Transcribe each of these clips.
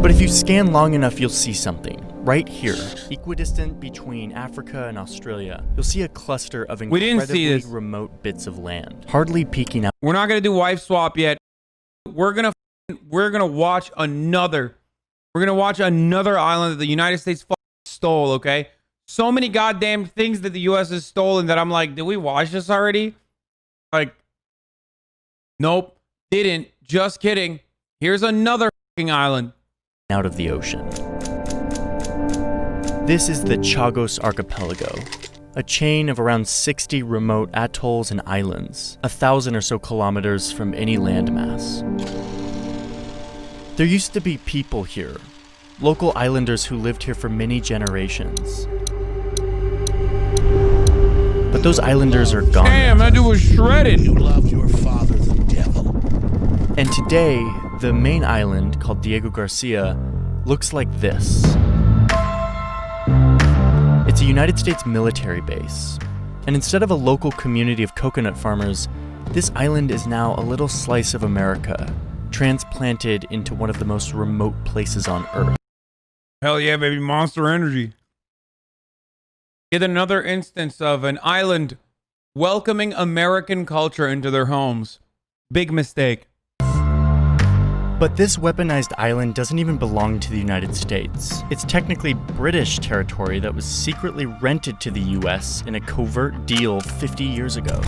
But if you scan long enough, you'll see something. Right here, equidistant between Africa and Australia, you'll see a cluster of incredibly remote bits of land, hardly peeking out. We're not gonna do wife swap yet. We're gonna watch another. We're gonna watch another island that the United States stole. Okay, so many goddamn things that the U.S. has stolen that I'm like, did we watch this already? Like, nope, didn't. Just kidding. Here's another island out of the ocean. This is the Chagos Archipelago, a chain of around 60 remote atolls and islands, 1,000 or so kilometers from any landmass. There used to be people here, local islanders who lived here for many generations. But those islanders are gone. Damn, that dude was shredded. You love your father, the devil. And today, the main island, called Diego Garcia, looks like this. It's a United States military base, and instead of a local community of coconut farmers, this island is now a little slice of America, transplanted into one of the most remote places on Earth. Hell yeah, baby, Monster Energy. Yet another instance of an island welcoming American culture into their homes. Big mistake. But this weaponized island doesn't even belong to the United States. It's technically British territory that was secretly rented to the US in a covert deal 50 years ago.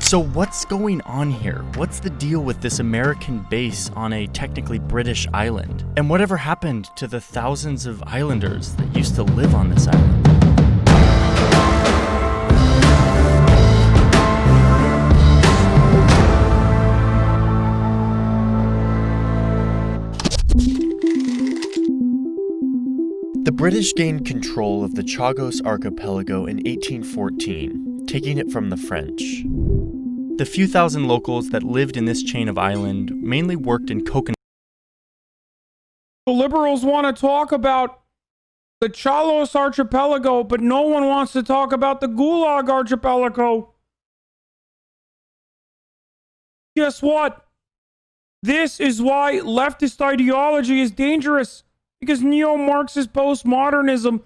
So what's going on here? What's the deal with this American base on a technically British island? And whatever happened to the thousands of islanders that used to live on this island? The British gained control of the Chagos Archipelago in 1814, taking it from the French. The few thousand locals that lived in this chain of island mainly worked in coconut. The liberals want to talk about the Chagos Archipelago, but no one wants to talk about the Gulag Archipelago. Guess what? This is why leftist ideology is dangerous. Because neo-Marxist postmodernism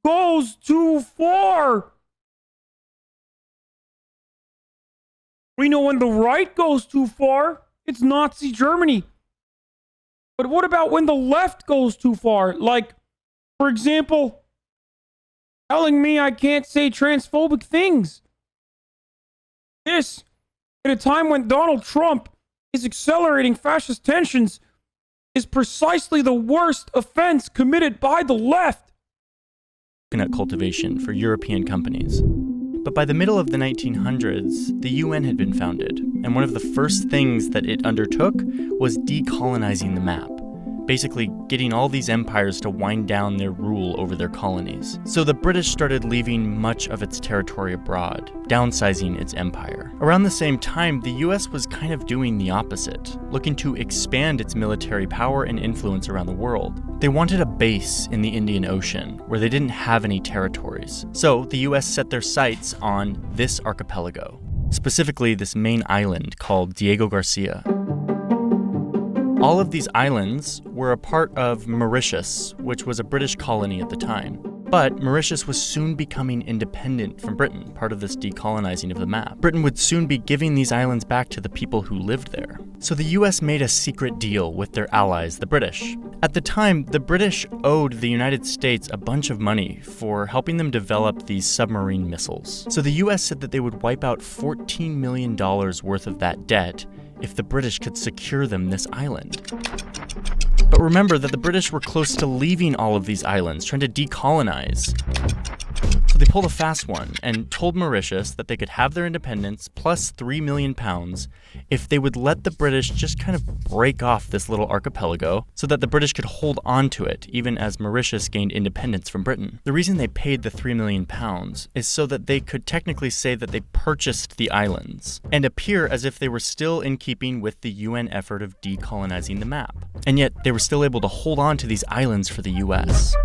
goes too far. We know when the right goes too far, it's Nazi Germany. But what about when the left goes too far? Like, for example, telling me I can't say transphobic things. This, at a time when Donald Trump is accelerating fascist tensions, is precisely the worst offense committed by the left. Coconut cultivation for European companies. But by the middle of the 1900s, the UN had been founded, and one of the first things that it undertook was decolonizing the map. Basically, getting all these empires to wind down their rule over their colonies. So the British started leaving much of its territory abroad, downsizing its empire. Around the same time, the US was kind of doing the opposite, looking to expand its military power and influence around the world. They wanted a base in the Indian Ocean, where they didn't have any territories. So the US set their sights on this archipelago, specifically this main island called Diego Garcia. All of these islands were a part of Mauritius, which was a British colony at the time. But Mauritius was soon becoming independent from Britain, part of this decolonizing of the map. Britain would soon be giving these islands back to the people who lived there. So the US made a secret deal with their allies, the British. At the time, the British owed the United States a bunch of money for helping them develop these submarine missiles. So the US said that they would wipe out $14 million worth of that debt if the British could secure them this island. But remember that the British were close to leaving all of these islands, trying to decolonize. So they pulled a fast one and told Mauritius that they could have their independence plus £3 million if they would let the British just kind of break off this little archipelago so that the British could hold on to it, even as Mauritius gained independence from Britain. The reason they paid the £3 million is so that they could technically say that they purchased the islands and appear as if they were still in keeping with the UN effort of decolonizing the map. And yet they were still able to hold on to these islands for the US.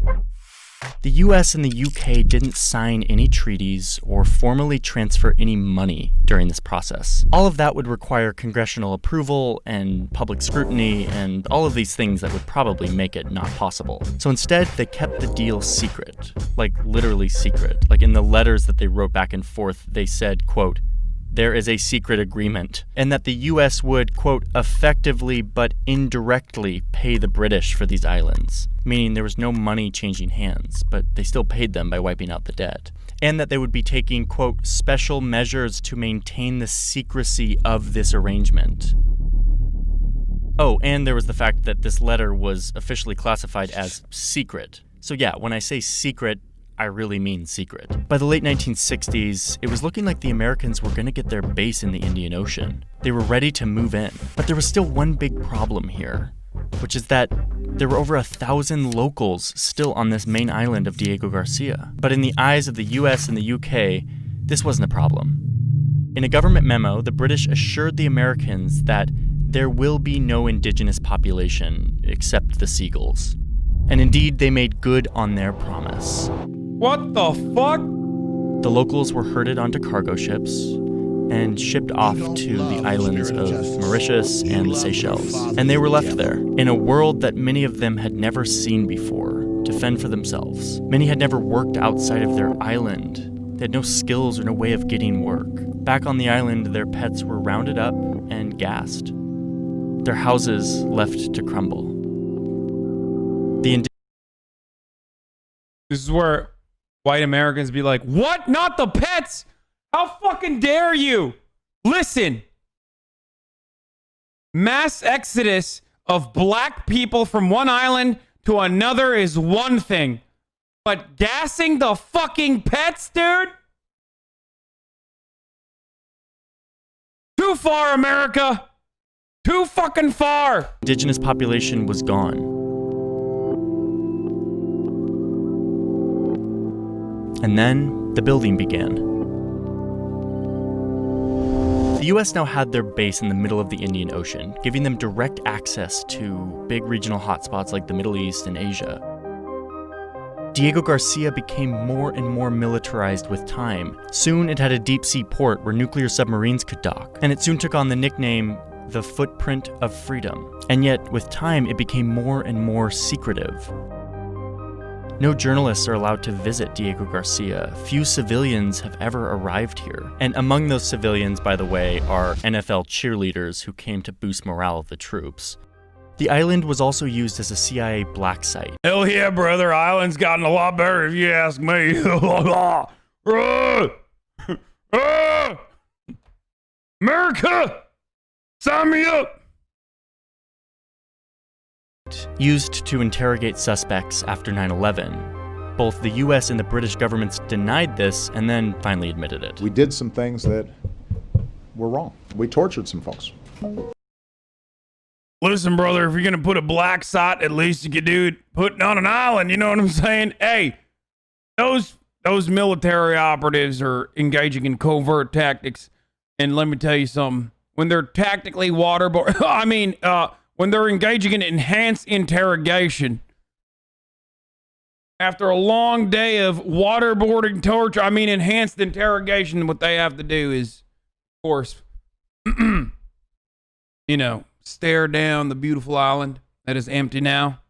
The US and the UK didn't sign any treaties or formally transfer any money during this process. All of that would require congressional approval and public scrutiny and all of these things that would probably make it not possible. So instead, they kept the deal secret, like literally secret. Like in the letters that they wrote back and forth, they said, quote, "There is a secret agreement," and that the US would, quote, "effectively but indirectly pay the British for these islands," meaning there was no money changing hands, but they still paid them by wiping out the debt, and that they would be taking, quote, "special measures to maintain the secrecy of this arrangement." Oh, and there was the fact that this letter was officially classified as secret. So yeah, when I say secret, I really mean secret. By the late 1960s, it was looking like the Americans were going to get their base in the Indian Ocean. They were ready to move in. But there was still one big problem here, which is that there were over 1,000 locals still on this main island of Diego Garcia. But in the eyes of the US and the UK, this wasn't a problem. In a government memo, the British assured the Americans that there will be no indigenous population except the seagulls. And indeed, they made good on their promise. What the fuck? The locals were herded onto cargo ships and shipped off to the islands of Mauritius and the Seychelles. And they were left there, in a world that many of them had never seen before, to fend for themselves. Many had never worked outside of their island. They had no skills or no way of getting work. Back on the island, their pets were rounded up and gassed. Their houses left to crumble. This is where white Americans be like, "What? Not the pets? How fucking dare you?" Listen. Mass exodus of black people from one island to another is one thing. But gassing the fucking pets, dude? Too far, America. Too fucking far. Indigenous population was gone. And then the building began. The US now had their base in the middle of the Indian Ocean, giving them direct access to big regional hotspots like the Middle East and Asia. Diego Garcia became more and more militarized with time. Soon it had a deep-sea port where nuclear submarines could dock, and it soon took on the nickname the Footprint of Freedom. And yet, with time, it became more and more secretive. No journalists are allowed to visit Diego Garcia. Few civilians have ever arrived here. And among those civilians, by the way, are NFL cheerleaders who came to boost morale of the troops. The island was also used as a CIA black site. Hell yeah, brother. Island's gotten a lot better if you ask me. America! Sign me up! Used to interrogate suspects after 9/11. Both the US and the British governments denied this and then finally admitted it. We did some things that were wrong. We tortured some folks. Listen, brother, if you're gonna put a black site, at least you could do it putting on an island, you know what I'm saying? Hey, those military operatives are engaging in covert tactics, and let me tell you something. When they're tactically waterboard, when they're engaging in enhanced interrogation, after a long day of waterboarding torture, enhanced interrogation, what they have to do is, of course, stare down the beautiful island that is empty now.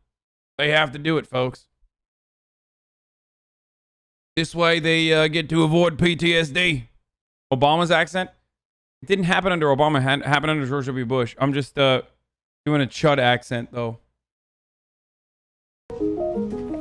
They have to do it, folks. This way they get to avoid PTSD. Obama's accent? It didn't happen under Obama. It happened under George W. Bush. I'm just doing a chud accent, though.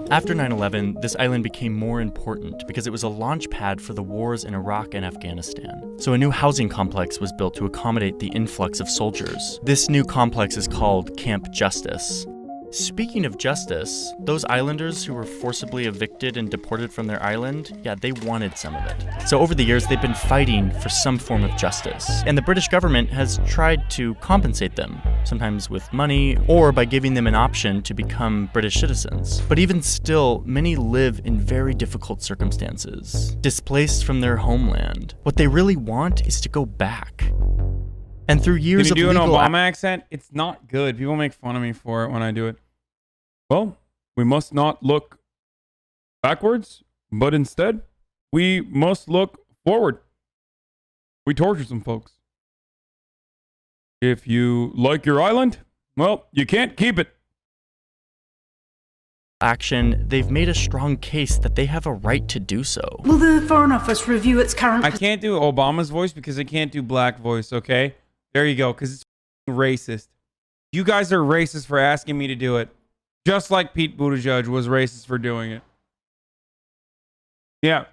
After 9/11, this island became more important because it was a launch pad for the wars in Iraq and Afghanistan. So a new housing complex was built to accommodate the influx of soldiers. This new complex is called Camp Justice. Speaking of justice, those islanders who were forcibly evicted and deported from their island, they wanted some of it. So over the years, they've been fighting for some form of justice. And the British government has tried to compensate them, sometimes with money or by giving them an option to become British citizens. But even still, many live in very difficult circumstances, displaced from their homeland. What they really want is to go back. And through years of legal... Can you do legal an Obama accent? It's not good. People make fun of me for it when I do it. Well, we must not look backwards, but instead, we must look forward. We torture some folks. If you like your island, well, you can't keep it. Action, they've made a strong case that they have a right to do so. Will the Foreign Office review its current... I can't do Obama's voice because I can't do black voice, okay? There you go, because it's racist. You guys are racist for asking me to do it. Just like Pete Buttigieg was racist for doing it. Yeah.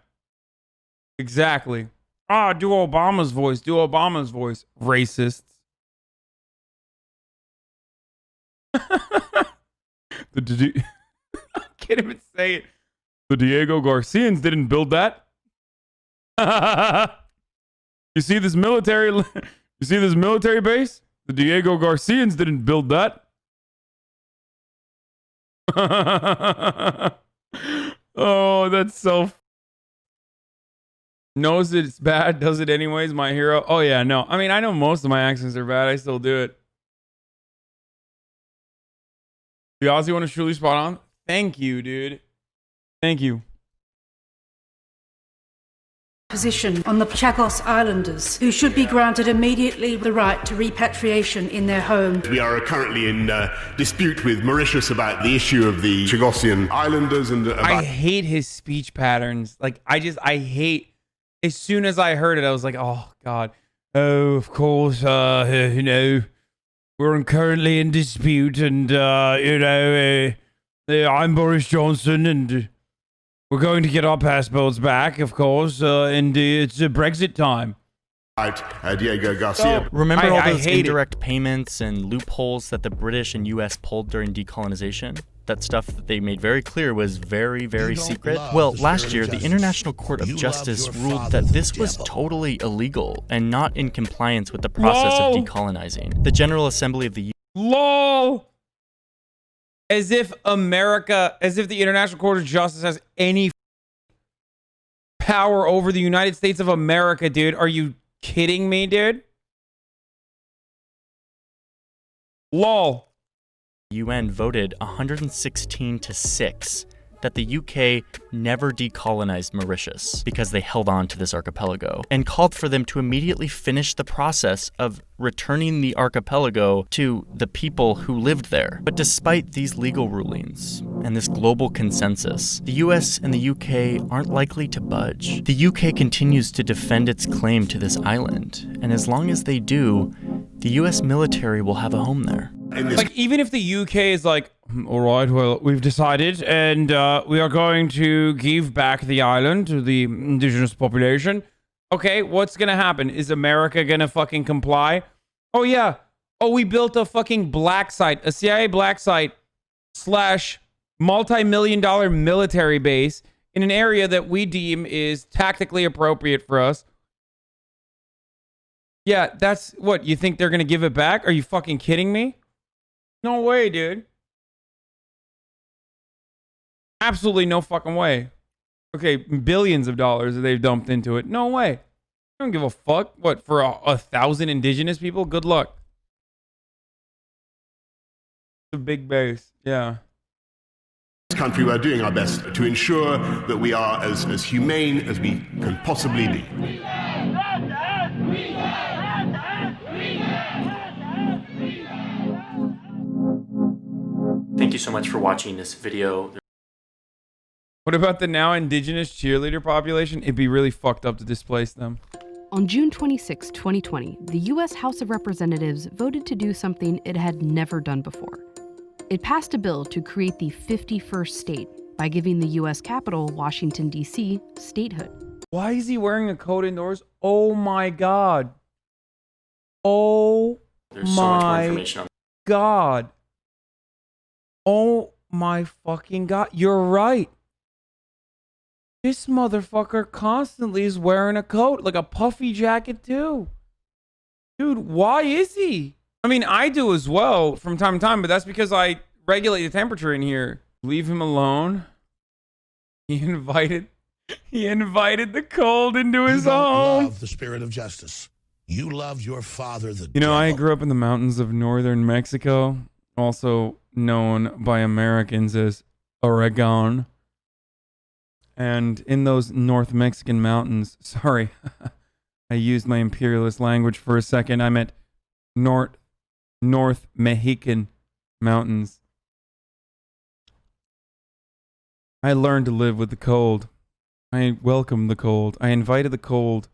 Exactly. Do Obama's voice. Do Obama's voice. Racists. I can't even say it. The Diego Garcians didn't build that. You see this military? You see this military base? The Diego Garcians didn't build that. Oh, that's so. Knows it's bad, does it anyways, my hero. Oh yeah, no. I mean, I know most of my accents are bad. I still do it. The Aussie one is truly spot on. Thank you, dude. Thank you. Position on the Chagos Islanders, who should be granted immediately the right to repatriation in their home. We are currently in dispute with Mauritius about the issue of the Chagosian Islanders and about... I hate his speech patterns. Like, I hate... As soon as I heard it, I was like, oh, God. Oh, of course, you know, we're currently in dispute and, you know, I'm Boris Johnson and we're going to get our passports back, of course, and it's Brexit time. Diego Garcia. Remember all those hate indirect payments and loopholes that the British and US pulled during decolonization? That stuff that they made very clear was very, very secret. Well, last year, the International Court of Justice ruled that this was totally illegal and not in compliance with the process of decolonizing. The General Assembly of the LOL! As if the International Court of Justice has any power over the United States of America, dude. Are you kidding me, dude? LOL. UN voted 116 to 6 that the UK never decolonized Mauritius because they held on to this archipelago and called for them to immediately finish the process of returning the archipelago to the people who lived there. But despite these legal rulings and this global consensus, the US and the UK aren't likely to budge. The UK continues to defend its claim to this island, and as long as they do, the US military will have a home there. Like, even if the UK is like, all right, well, we've decided, and we are going to give back the island to the indigenous population. Okay, what's gonna happen? Is America gonna fucking comply? Oh, yeah. Oh, we built a fucking black site, a CIA black site / multi-million-dollar military base in an area that we deem is tactically appropriate for us. Yeah, that's what, you think they're gonna give it back? Are you fucking kidding me? No way, dude. Absolutely no fucking way. Okay, billions of dollars that they've dumped into it. No way. I don't give a fuck. What, for 1,000 indigenous people? Good luck. It's a big base. Yeah. This country, we're doing our best to ensure that we are as humane as we can possibly be. Thank you so much for watching this video. What about the now indigenous cheerleader population? It'd be really fucked up to displace them. On June 26, 2020, the U.S. House of Representatives voted to do something it had never done before. It passed a bill to create the 51st state by giving the U.S. capital, Washington, D.C., statehood. Why is he wearing a coat indoors? Oh my God. Oh There's so much more information on God. Oh my fucking God. You're right. This motherfucker constantly is wearing a coat, like a puffy jacket too. Dude, why is he? I mean, I do as well from time to time, but that's because I regulate the temperature in here. Leave him alone. He invited the cold into his home. You love the spirit of justice. You love your father, the You know, devil. I grew up in the mountains of northern Mexico, also known by Americans as Oregon. And in those North Mexican mountains, sorry, I used my imperialist language for a second. I meant North Mexican mountains. I learned to live with the cold. I welcomed the cold. I invited the cold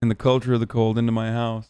and the culture of the cold into my house.